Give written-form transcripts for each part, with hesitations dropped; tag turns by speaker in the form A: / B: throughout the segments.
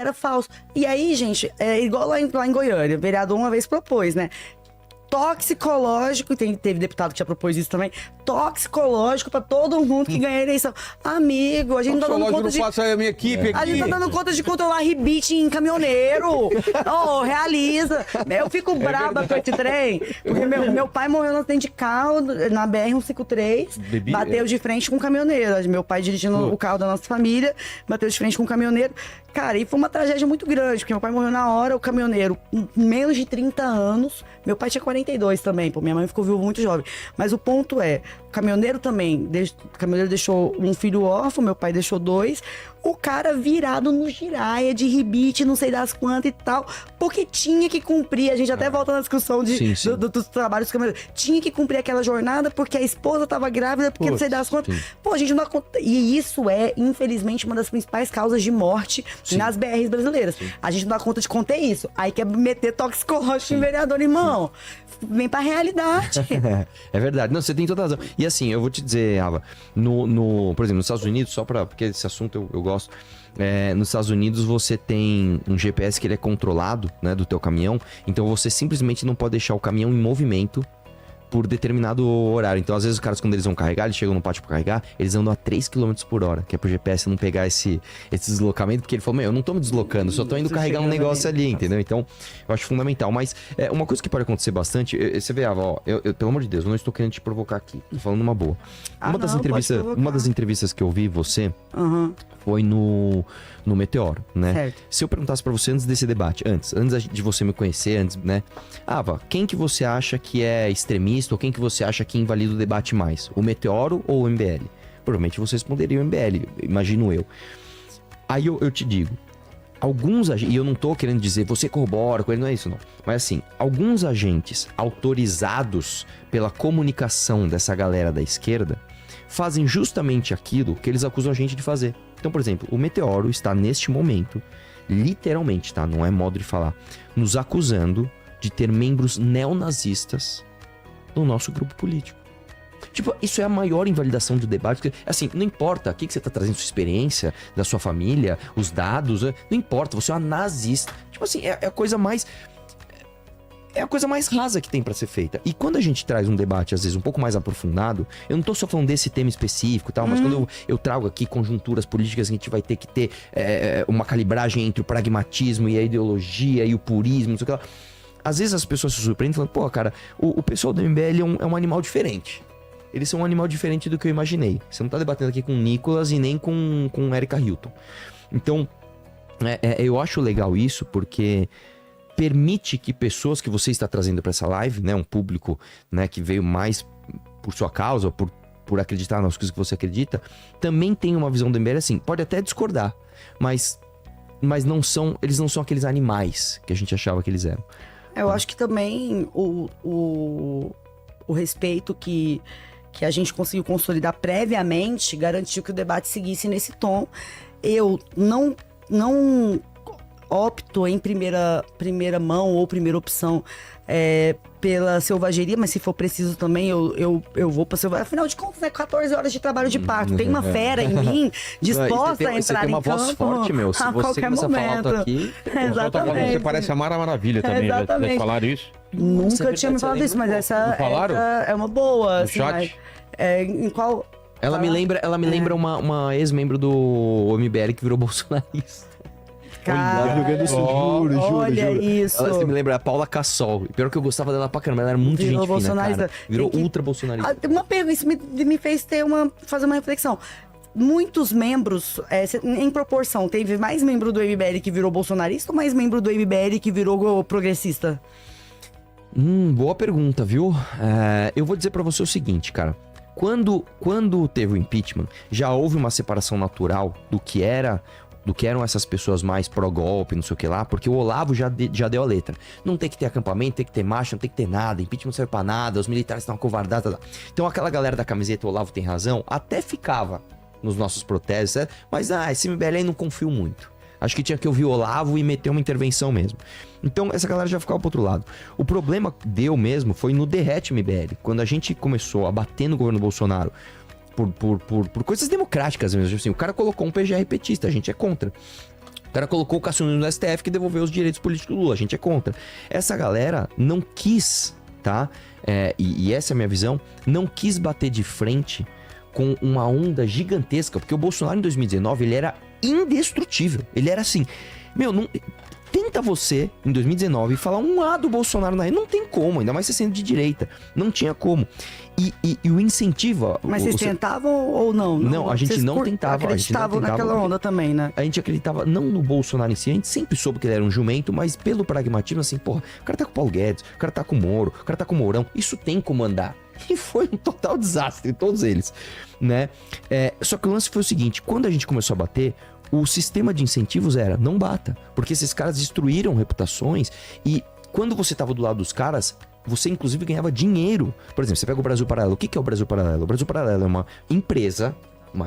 A: era falso. E aí, gente, é igual lá em Goiânia, o vereador uma vez propôs, né? Toxicológico, teve deputado que já propôs isso também, toxicológico pra todo mundo que ganha a eleição. Amigo, a gente não tá dando conta
B: não passa a minha equipe aqui.
A: A gente tá dando conta de controlar rebite em caminhoneiro. Realiza. Eu fico braba com esse trem, porque meu pai morreu no acidente de carro na BR-153, bateu de frente com um caminhoneiro. Meu pai dirigindo o carro da nossa família, bateu de frente com um caminhoneiro. Cara, e foi uma tragédia muito grande, porque meu pai morreu na hora, o caminhoneiro, menos de 30 anos, meu pai tinha 42 também, minha mãe ficou viúva muito jovem. Mas o ponto é, o caminhoneiro também, o caminhoneiro deixou um filho órfão, meu pai deixou 2, o cara virado no giraia, de rebite, não sei das quantas e tal, porque tinha que cumprir, a gente até volta na discussão dos trabalhos dos caminhoneiros, tinha que cumprir aquela jornada porque a esposa tava grávida, porque não sei das quantas. Pô, a gente não dá conta. E isso é, infelizmente, uma das principais causas de morte nas BRs brasileiras. A gente não dá conta de conter isso. Aí quer meter toxicológico em vereador, irmão. Vem pra realidade.
C: É verdade. Não, você tem toda razão. E assim, eu vou te dizer, Ava, por exemplo, nos Estados Unidos, porque esse assunto eu gosto, nos Estados Unidos você tem um GPS que ele é controlado, né, do teu caminhão, então você simplesmente não pode deixar o caminhão em movimento por determinado horário. Então, às vezes, os caras, quando eles vão carregar, eles chegam no pátio pra carregar, eles andam a 3 km por hora, que é pro GPS não pegar esse deslocamento, porque ele falou, eu não tô me deslocando, só tô indo carregar um negócio ali, entendeu? Então, eu acho fundamental. Mas, uma coisa que pode acontecer bastante, você vê, Ava, pelo amor de Deus, eu não estou querendo te provocar aqui, tô falando uma boa. Uma das entrevistas que eu vi você foi no Meteoro, né?
A: Certo.
C: Se eu perguntasse pra você antes desse debate, antes de você me conhecer, né? Ava, quem que você acha que é extremista ou quem que você acha que invalida o debate mais? O Meteoro ou o MBL? Provavelmente você responderia o MBL, imagino eu. Aí eu te digo, e eu não tô querendo dizer, você corrobora com ele, não é isso não. Mas assim, alguns agentes autorizados pela comunicação dessa galera da esquerda fazem justamente aquilo que eles acusam a gente de fazer. Então, por exemplo, o Meteoro está neste momento, literalmente, tá? Não é modo de falar, nos acusando de ter membros neonazistas no nosso grupo político. Tipo, isso é a maior invalidação do debate. Porque, assim, não importa o que você está trazendo, sua experiência, da sua família, os dados, não importa, você é uma nazista. Tipo assim, é a coisa mais... É a coisa mais rasa que tem pra ser feita. E quando a gente traz um debate, às vezes, um pouco mais aprofundado, eu não tô só falando desse tema específico e tal, mas quando eu trago aqui conjunturas políticas, a gente vai ter que ter uma calibragem entre o pragmatismo e a ideologia e o purismo, não sei o que lá. Às vezes as pessoas se surpreendem falando, pô, cara, o pessoal do MBL é um animal diferente. Eles são um animal diferente do que eu imaginei. Você não tá debatendo aqui com o Nicolas e nem com Erika Hilton. Então, eu acho legal isso, porque permite que pessoas que você está trazendo para essa live, né, um público, né, que veio mais por sua causa, ou por acreditar nas coisas que você acredita, também tem uma visão do MBL assim, pode até discordar, mas eles não são aqueles animais que a gente achava que eles eram.
A: Eu acho que também o respeito que a gente conseguiu consolidar previamente garantiu que o debate seguisse nesse tom. Eu não opto em primeira mão ou primeira opção pela selvageria, mas se for preciso também eu vou pra selvageria. Afinal de contas, 14 horas de trabalho de parto. Tem uma fera em mim disposta a entrar em campo.
C: Você tem uma voz forte, meu. Se você começar a falar alto aqui...
A: Exatamente.
B: Você parece a Mara Maravilha também. Já falaram isso?
A: Nunca tinha me falado isso, mas essa é uma boa.
B: No
A: assim,
B: chat?
A: Em qual...
C: Ela me lembra uma ex-membro do MBL que virou bolsonarista.
A: Cara,
C: Juro.
A: Olha isso.
C: Você me lembra a Paula Cassol. Pior que eu gostava dela pra caramba, ela era muito gente fina, cara. Virou ultra bolsonarista.
A: Uma pergunta, isso me fez fazer uma reflexão. Muitos membros, em proporção, teve mais membro do MBL que virou bolsonarista ou mais membro do MBL que virou progressista?
C: Boa pergunta, viu? Eu vou dizer pra você o seguinte, cara. Quando teve o impeachment, já houve uma separação natural do que eram essas pessoas mais pró-golpe, não sei o que lá, porque o Olavo já deu a letra. Não tem que ter acampamento, tem que ter marcha, não tem que ter nada, impeachment não serve pra nada, os militares estão acovardados, Então aquela galera da camiseta, o Olavo tem razão, até ficava nos nossos protestos, certo? Mas esse MBL aí não confio muito. Acho que tinha que ouvir o Olavo e meter uma intervenção mesmo. Então essa galera já ficava pro outro lado. O problema foi no Derrete MBL, quando a gente começou a bater no governo Bolsonaro por coisas democráticas mesmo. Assim, o cara colocou um PGR petista, a gente é contra. O cara colocou o Cássio Nunes no STF que devolveu os direitos políticos do Lula. A gente é contra. Essa galera não quis, tá? E essa é a minha visão, não quis bater de frente com uma onda gigantesca, porque o Bolsonaro em 2019, ele era indestrutível. Ele era assim, não... Tenta você, em 2019, falar um A do Bolsonaro na rede. Não tem como, ainda mais você sendo de direita. Não tinha como. E o incentivo...
A: Mas vocês tentavam ou não?
C: Não, a gente não tentava.
A: Acreditavam naquela onda também, né?
C: A gente acreditava não no Bolsonaro em si, a gente sempre soube que ele era um jumento, mas pelo pragmatismo, assim, porra, o cara tá com o Paulo Guedes, o cara tá com o Moro, o cara tá com o Mourão, isso tem como andar. E foi um total desastre, todos eles, né? Só que o lance foi o seguinte, quando a gente começou a bater, o sistema de incentivos era, não bata, porque esses caras destruíram reputações e quando você tava do lado dos caras, você inclusive ganhava dinheiro. Por exemplo, você pega o Brasil Paralelo, o que é o Brasil Paralelo? O Brasil Paralelo é uma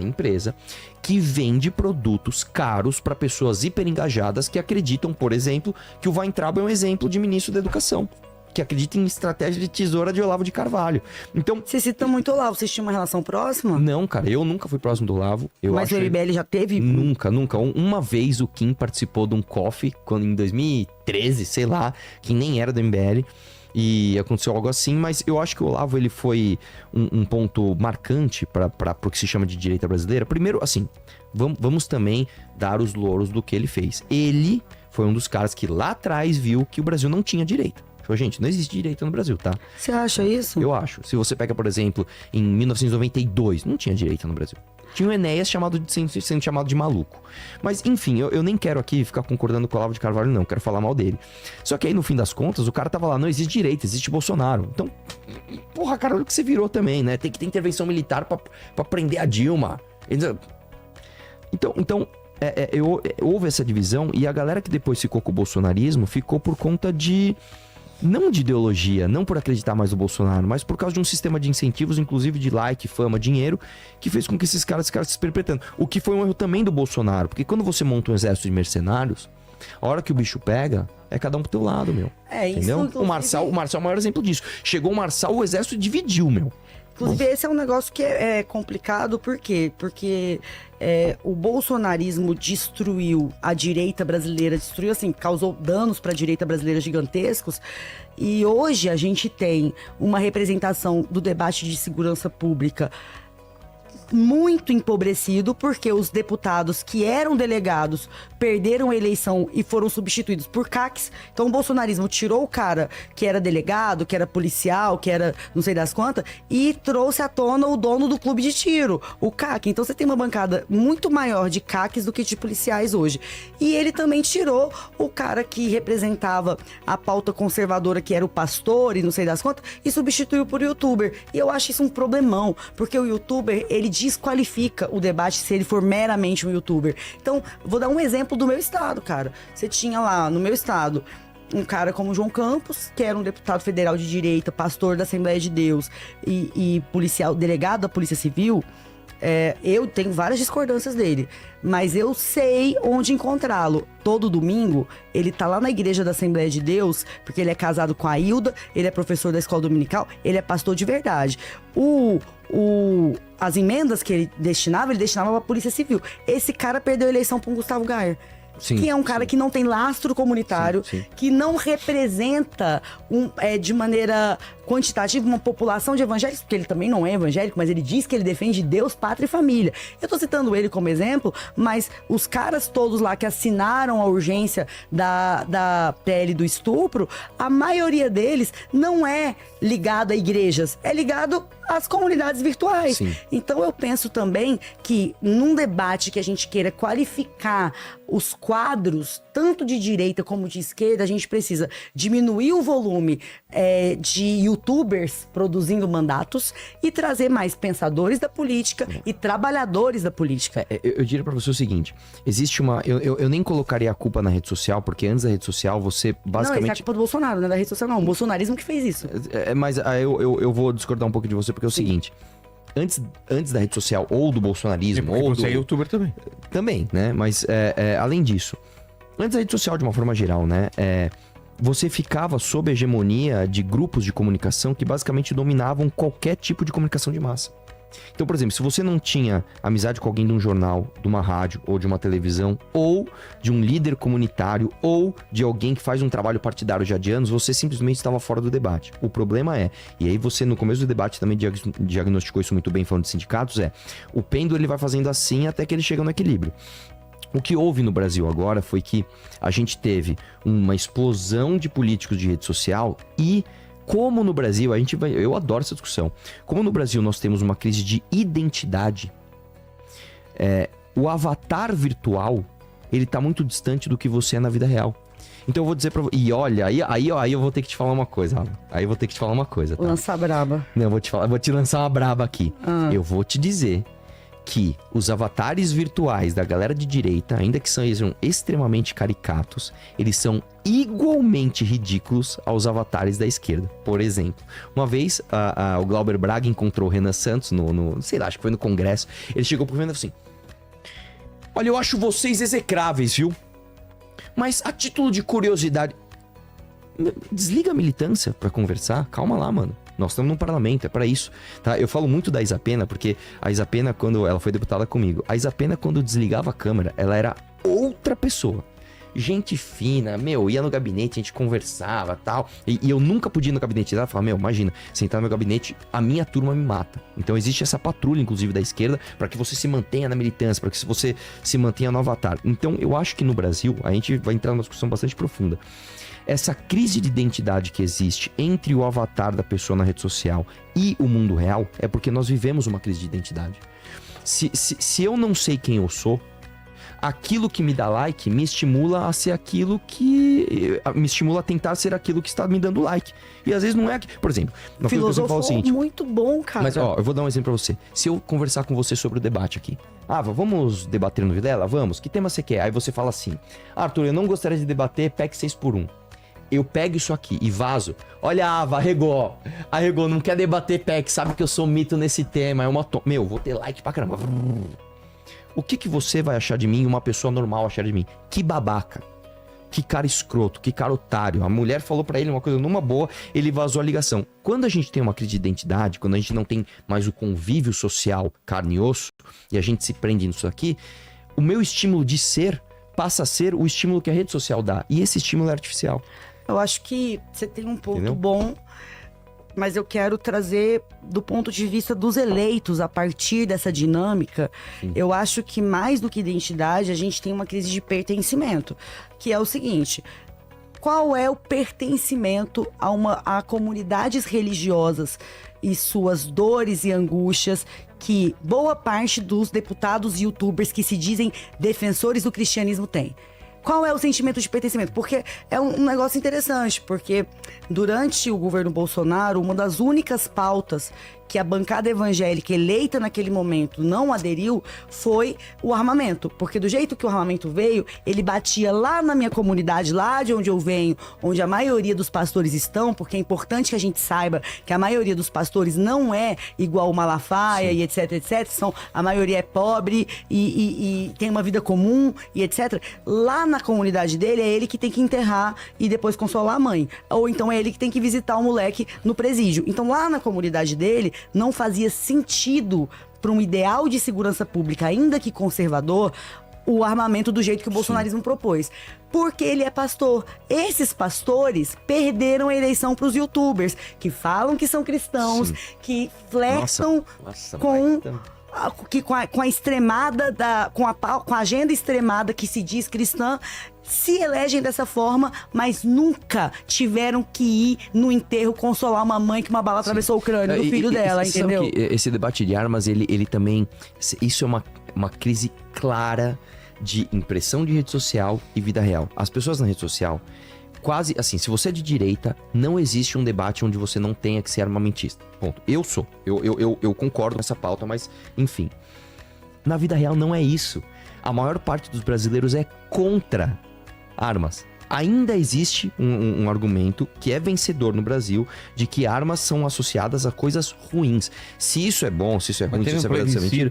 C: empresa que vende produtos caros para pessoas hiper engajadas que acreditam, por exemplo, que o Weintraub é um exemplo de ministro da educação. Que acredita em estratégia de tesoura de Olavo de Carvalho. Então...
A: Você cita muito o Olavo, vocês tinham uma relação próxima?
C: Não, cara, eu nunca fui próximo do Olavo.
A: Mas o MBL já teve?
C: Nunca. Uma vez o Kim participou de um coffee, quando em 2013, sei lá, que nem era do MBL. E aconteceu algo assim, mas eu acho que o Olavo, ele foi um ponto marcante para o que se chama de direita brasileira. Primeiro, assim, vamos também dar os louros do que ele fez. Ele foi um dos caras que lá atrás viu que o Brasil não tinha direita. Falou, gente, não existe direita no Brasil, tá?
A: Você acha isso?
C: Eu acho. Se você pega, por exemplo, em 1992, não tinha direita no Brasil. Tinha o Enéas sendo chamado de maluco. Mas, enfim, eu nem quero aqui ficar concordando com o Olavo de Carvalho, não. Quero falar mal dele. Só que aí, no fim das contas, o cara tava lá, não existe direita, existe Bolsonaro. Então, porra, cara, olha o que você virou também, né? Tem que ter intervenção militar pra prender a Dilma. Então houve essa divisão e a galera que depois ficou com o bolsonarismo ficou por conta de... Não de ideologia, não por acreditar mais no Bolsonaro, mas por causa de um sistema de incentivos, inclusive de like, fama, dinheiro, que fez com que esses caras ficassem se perpetuando. O que foi um erro também do Bolsonaro, porque quando você monta um exército de mercenários, a hora que o bicho pega, é cada um pro teu lado, meu. Entendeu? Isso, inclusive... O Marçal é o maior exemplo disso. Chegou o Marçal, o exército dividiu, meu.
A: Inclusive, esse é um negócio que é complicado, por quê? Porque o bolsonarismo destruiu a direita brasileira, causou danos para a direita brasileira gigantescos. E hoje a gente tem uma representação do debate de segurança pública muito empobrecido, porque os deputados que eram delegados perderam a eleição e foram substituídos por CACs. Então o bolsonarismo tirou o cara que era delegado, que era policial, que era não sei das quantas, e trouxe à tona o dono do clube de tiro, o CAC. Então você tem uma bancada muito maior de CACs do que de policiais hoje. E ele também tirou o cara que representava a pauta conservadora, que era o pastor e não sei das quantas, e substituiu por youtuber. E eu acho isso um problemão, porque o youtuber, ele desqualifica o debate se ele for meramente um youtuber. Então, vou dar um exemplo do meu estado, cara. Você tinha lá, no meu estado, um cara como João Campos, que era um deputado federal de direita, pastor da Assembleia de Deus e policial, delegado da Polícia Civil. Eu tenho várias discordâncias dele, mas eu sei onde encontrá-lo. Todo domingo, ele tá lá na igreja da Assembleia de Deus, porque ele é casado com a Hilda, ele é professor da escola dominical, ele é pastor de verdade. As emendas que ele destinava pra Polícia Civil. Esse cara perdeu a eleição para um Gustavo Gayer. Sim, que é um cara que não tem lastro comunitário, que não representa de maneira quantitativa uma população de evangélicos, porque ele também não é evangélico, mas ele diz que ele defende Deus, pátria e família. Eu tô citando ele como exemplo, mas os caras todos lá que assinaram a urgência da PL do estupro, a maioria deles não é ligado a igrejas, é ligado às comunidades virtuais. Sim. Então eu penso também que num debate que a gente queira qualificar os quadros, tanto de direita como de esquerda, a gente precisa diminuir o volume de youtubers produzindo mandatos e trazer mais pensadores da política e trabalhadores da política.
C: Eu diria pra você o seguinte, existe uma... Eu nem colocaria a culpa na rede social, porque antes da rede social você basicamente...
A: Não, isso é a culpa do Bolsonaro, não é da rede social não, o bolsonarismo que fez isso.
C: Mas eu vou discordar um pouco de você, porque é o seguinte... Antes da rede social ou do bolsonarismo... ou
B: você é youtuber também.
C: Também, né? Mas além disso, antes da rede social de uma forma geral, né? Você ficava sob a hegemonia de grupos de comunicação que basicamente dominavam qualquer tipo de comunicação de massa. Então, por exemplo, se você não tinha amizade com alguém de um jornal, de uma rádio, ou de uma televisão, ou de um líder comunitário, ou de alguém que faz um trabalho partidário já de anos, você simplesmente estava fora do debate. O problema é, e aí você no começo do debate também diagnosticou isso muito bem falando de sindicatos, o pêndulo ele vai fazendo assim até que ele chega no equilíbrio. O que houve no Brasil agora foi que a gente teve uma explosão de políticos de rede social e como no Brasil, eu adoro essa discussão, como no Brasil nós temos uma crise de identidade, o avatar virtual, ele tá muito distante do que você é na vida real. Então eu vou dizer pra você, e olha, aí eu vou ter que te falar uma coisa, Alan. Aí eu vou ter que te falar uma coisa, tá?
A: Lança braba.
C: Não, eu vou te lançar uma braba aqui. Eu vou te dizer que os avatares virtuais da galera de direita, ainda que sejam extremamente caricatos, eles são igualmente ridículos aos avatares da esquerda. Por exemplo, uma vez o Glauber Braga encontrou o Renan Santos sei lá, acho que foi no Congresso. Ele chegou pro Renan e falou assim: olha, eu acho vocês execráveis, viu? Mas a título de curiosidade, desliga a militância pra conversar. Calma lá, mano. Nós estamos num parlamento, é pra isso, tá? Eu falo muito da Isa Pena, porque a Isa Pena, quando ela foi deputada comigo, a Isa Pena, quando desligava a câmera, ela era outra pessoa. Gente fina, ia no gabinete, a gente conversava e tal. E eu nunca podia ir no gabinete dela, falava, imagina, se entrar no meu gabinete, a minha turma me mata. Então existe essa patrulha, inclusive, da esquerda, para que você se mantenha na militância, para que você se mantenha no avatar. Então eu acho que no Brasil, a gente vai entrar numa discussão bastante profunda. Essa crise de identidade que existe entre o avatar da pessoa na rede social e o mundo real é porque nós vivemos uma crise de identidade. Se eu não sei quem eu sou, aquilo que me dá like me estimula a ser aquilo que... me estimula a tentar ser aquilo que está me dando like. E às vezes não é... Por exemplo, na coisa que você fala o seguinte...
A: muito bom, cara.
C: Mas, eu vou dar um exemplo pra você. Se eu conversar com você sobre o debate aqui... vamos debater no Vilela? Vamos. Que tema você quer? Aí você fala assim... Arthur, eu não gostaria de debater PEC 6x1. Eu pego isso aqui e vazo. Olha, Ava, arregou, não quer debater PEC, sabe que eu sou mito nesse tema, vou ter like pra caramba. O que você vai achar de mim, uma pessoa normal achar de mim? Que babaca, que cara escroto, que cara otário. A mulher falou pra ele uma coisa numa boa, ele vazou a ligação. Quando a gente tem uma crise de identidade, quando a gente não tem mais o convívio social, carne e osso, e a gente se prende nisso aqui, o meu estímulo de ser passa a ser o estímulo que a rede social dá, e esse estímulo é artificial.
A: Eu acho que você tem um ponto
C: Entendeu?
A: bom, mas eu quero trazer do ponto de vista dos eleitos, a partir dessa dinâmica. Sim. Eu acho que mais do que identidade, a gente tem uma crise de pertencimento, que é o seguinte: qual é o pertencimento a comunidades religiosas e suas dores e angústias que boa parte dos deputados e youtubers que se dizem defensores do cristianismo tem? Qual é o sentimento de pertencimento? Porque é um negócio interessante, porque durante o governo Bolsonaro, uma das únicas pautas que a bancada evangélica eleita naquele momento não aderiu foi o armamento. Porque do jeito que o armamento veio, ele batia lá na minha comunidade, lá de onde eu venho, onde a maioria dos pastores estão, porque é importante que a gente saiba que a maioria dos pastores não é igual o Malafaia. Sim. E etc, etc. A maioria é pobre e tem uma vida comum e etc. Lá na comunidade dele, é ele que tem que enterrar e depois consolar a mãe. Ou então é ele que tem que visitar o moleque no presídio. Então lá na comunidade dele, não fazia sentido para um ideal de segurança pública, ainda que conservador, o armamento do jeito que o bolsonarismo propôs. Porque ele é pastor. Esses pastores perderam a eleição para os youtubers, que falam que são cristãos, sim, que flertam com a extremada, com a agenda extremada que se diz cristã, se elegem dessa forma, mas nunca tiveram que ir no enterro consolar uma mãe que uma bala atravessou o crânio do filho dela, entendeu?
C: Sabe que esse debate de armas, ele também... Isso é uma crise clara de impressão de rede social e vida real. As pessoas na rede social, quase assim, se você é de direita, não existe um debate onde você não tenha que ser armamentista. Ponto. Eu sou. Eu concordo com essa pauta, mas enfim. Na vida real não é isso. A maior parte dos brasileiros é contra armas. Ainda existe um argumento que é vencedor no Brasil de que armas são associadas a coisas ruins. Se isso é bom, se isso é ruim, se isso é verdade, se é mentira...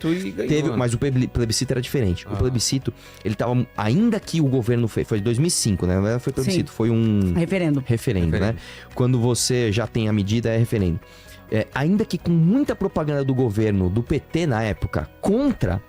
C: Mas o plebiscito era diferente. O plebiscito, ele tava... Ainda que o governo fez... Foi em 2005, né? Não foi plebiscito, sim, foi um...
A: Referendo,
C: né? Quando você já tem a medida, é referendo. ainda que com muita propaganda do governo, do PT na época, contra,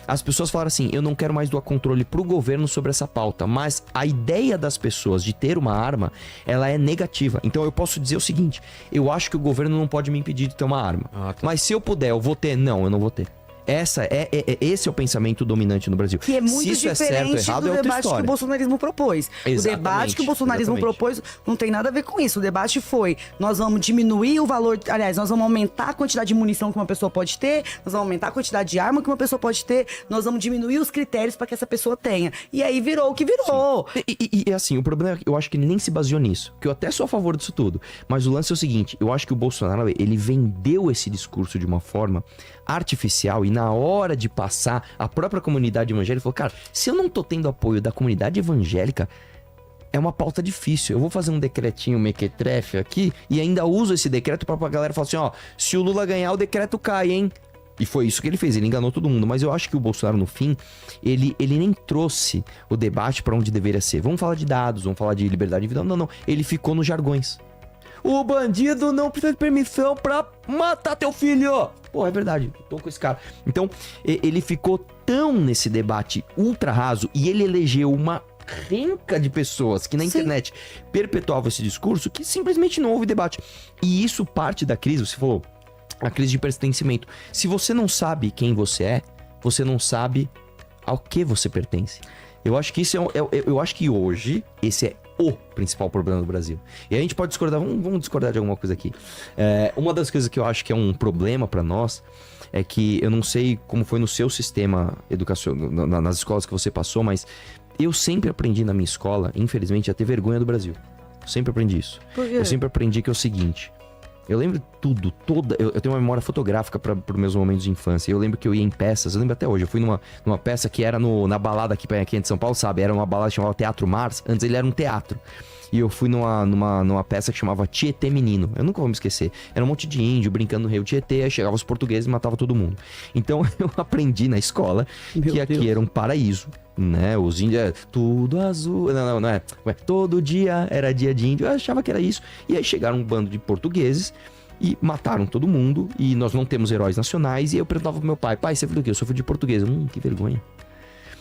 C: as pessoas falaram assim, eu não quero mais doar controle pro governo sobre essa pauta, mas a ideia das pessoas de ter uma arma, ela é negativa. Então eu posso dizer o seguinte, eu acho que o governo não pode me impedir de ter uma arma. Mas se eu puder, eu vou ter? Não, eu não vou ter. Esse é o pensamento dominante no Brasil.
A: Que é muito
C: se isso
A: diferente
C: é certo ou errado,
A: do
C: é outra
A: debate
C: história.
A: que o bolsonarismo propôs. O debate que o bolsonarismo propôs não tem nada a ver com isso. O debate foi, nós vamos diminuir o valor, aliás, nós vamos aumentar a quantidade de munição que uma pessoa pode ter, nós vamos aumentar a quantidade de arma que uma pessoa pode ter, nós vamos diminuir os critérios para que essa pessoa tenha. E aí virou o que virou.
C: E assim, o problema é que eu acho que ele nem se baseou nisso, que eu até sou a favor disso tudo, mas o lance é o seguinte, eu acho que o Bolsonaro, ele vendeu esse discurso de uma forma artificial e na hora de passar, a própria comunidade evangélica falou, cara, se eu não tô tendo apoio da comunidade evangélica, é uma pauta difícil. Eu vou fazer um decretinho mequetrefe aqui e ainda uso esse decreto pra galera falar assim, ó, se o Lula ganhar, o decreto cai, hein? E foi isso que ele fez, ele enganou todo mundo. Mas eu acho que o Bolsonaro, no fim, ele nem trouxe o debate pra onde deveria ser. Vamos falar de dados, vamos falar de liberdade individual. Não. Ele ficou nos jargões. O bandido não precisa de permissão pra matar teu filho. Pô, é verdade, tô com esse cara. Então, ele ficou tão nesse debate ultra raso e ele elegeu uma renca de pessoas que na internet perpetuavam esse discurso que simplesmente não houve debate. E isso parte da crise, você falou, a crise de pertencimento. Se você não sabe quem você é, você não sabe ao que você pertence. Eu acho que isso eu acho que hoje esse é o principal problema do Brasil. E a gente pode discordar, vamos discordar de alguma coisa aqui. Uma das coisas que eu acho que é um problema pra nós é que eu não sei como foi no seu sistema educacional, nas escolas que você passou, mas eu sempre aprendi na minha escola, infelizmente, a ter vergonha do Brasil. Eu sempre aprendi isso.
A: Por quê?
C: Eu sempre aprendi que é o seguinte. Eu lembro tudo, eu tenho uma memória fotográfica para meus momentos de infância. Eu lembro que eu ia em peças, eu lembro até hoje. Eu fui numa peça que era na balada aqui em São Paulo, sabe? Era uma balada que chamava Teatro Mars. Antes ele era um teatro. E eu fui numa peça que chamava Tietê Menino. Eu nunca vou me esquecer. Era um monte de índio brincando no rio Tietê. Aí chegavam os portugueses e matavam todo mundo. Então eu aprendi na escola que aqui era um paraíso, né? Os índios, tudo azul. Não é. Todo dia era dia de índio. Eu achava que era isso. E aí chegaram um bando de portugueses e mataram todo mundo. E nós não temos heróis nacionais. E eu perguntava pro meu pai, você foi do quê? Eu sou filho de português. Que vergonha.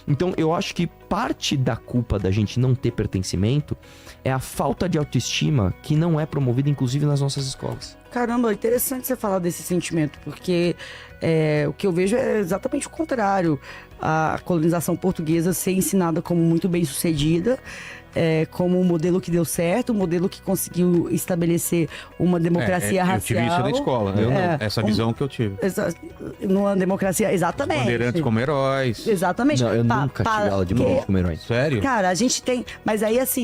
C: Então eu acho que parte da culpa da gente não ter pertencimento é a falta de autoestima que não é promovida, inclusive, nas nossas escolas.
A: Caramba, interessante você falar desse sentimento, porque o que eu vejo é exatamente o contrário. A colonização portuguesa ser ensinada como muito bem sucedida, como um modelo que deu certo, um modelo que conseguiu estabelecer uma democracia racial.
B: Eu tive isso na escola, essa visão que eu tive.
A: Numa democracia, exatamente.
B: Bandeirantes como heróis.
A: Exatamente.
C: Não, eu nunca tive aula de bandeirantes como heróis.
B: Sério?
A: Cara, a gente tem... Mas aí, assim,